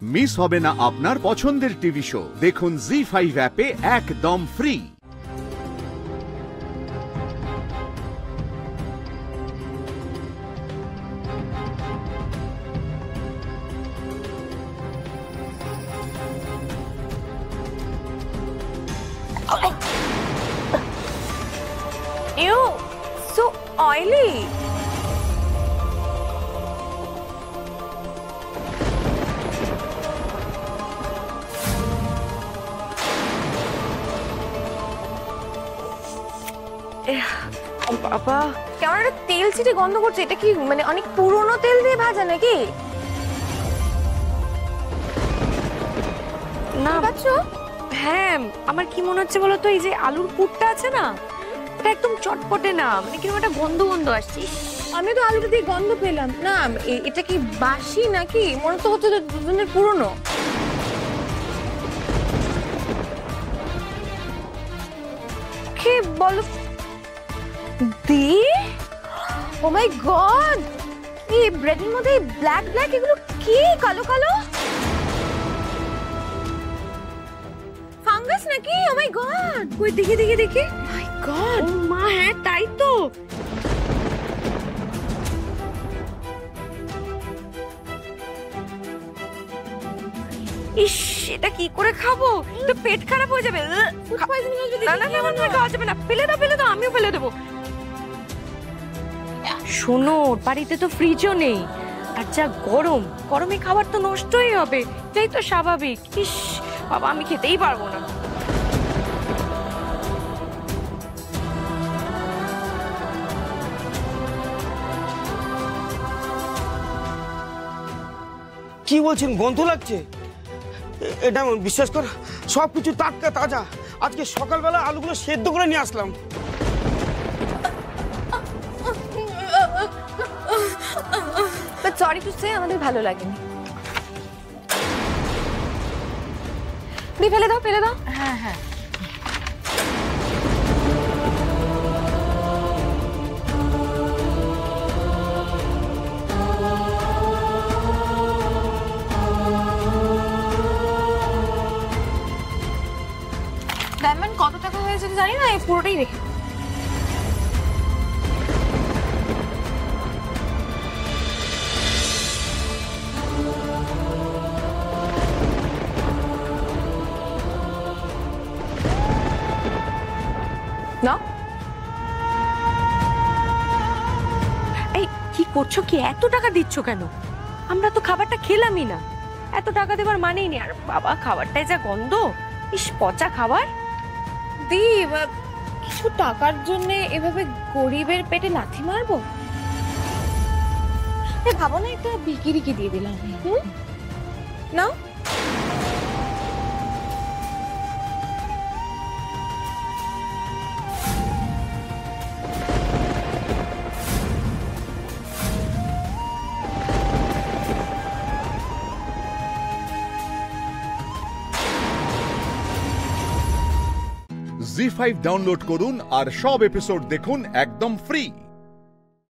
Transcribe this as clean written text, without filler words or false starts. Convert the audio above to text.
Miss হবে না আপনার পছন্দের টিভি শো। দেখুন জি5 অ্যাপে একদম ফ্রি। Ew, so oily. বাবা কেমন একটা তেল ছিটে গন্ধ করছে। এটা কি মানে অনেক পুরনো তেল দিয়ে ভাজা নাকি? না হ্যাঁ, আমার কি মনে হচ্ছে বলো তো, এই যে আলুর পুরটা আছে না, এটা একদম চটপটে না, মানে কিরকম একটা গন্ধ গন্ধ আসছে। আমি তো আলুটা দিয়ে গন্ধ পেলাম না। এটা কি বাসি নাকি? মনে তো হচ্ছে দুজনের পুরনো। কে বলো দি? ও মাই গড, এই ব্রেডের মধ্যে ব্ল্যাক ব্ল্যাক এগুলো কি কালো কালো ফাঙ্গাস নাকি? ও মাই গড, কই দেখি দেখি দেখি। মাই গড, ও মা, হ্যাঁ তাই তো। ইস, এটা কি করে খাবো? তো পেট খারাপ হয়ে যাবে। না না না না, খাওয়া যাবে না। ফেলে দাও ফেলে দাও, আমিও ফেলে দেবো। শোনো, বাড়িতে তো ফ্রিজও নেই, আর যা গরম, গরমে খাবার তো নষ্টই হবে, এটাই তো স্বাভাবিক। ইস বাবা, আমি খেতেই পারবো না। কি বলছেন? গন্ধ লাগছে? এটা বিশ্বাস কর, সবকিছু টাটকা তাজা। আজকে সকালবেলা আলুগুলো সেদ্ধ করে নিয়ে আসলাম। সরি টু সে, আমাদের ভালো লাগেনি। দিয়ে ফেলে দাও ফেলে দাও। হ্যাঁ হ্যাঁ, ডায়মন্ড কত টাকা হয়েছে জানি না, এই পুরোটাই রেখে না। এই কি করছো? কি এত টাকা দিচ্ছ কেন? আমরা তো খাবারটা খেলামই না, এত টাকা দেবার মানেই নেই। আর বাবা, খাবারটাই যা গন্ধ, ইস পচা খাবার। দি, কিছু টাকার জন্য এভাবে গরিবের পেটে লাথি মারবো? ভাবো না, একটা ভিকিরিকে দিয়ে দিলাম। না জি5 ডাউনলোড করুন আর সব এপিসোড দেখুন একদম ফ্রি।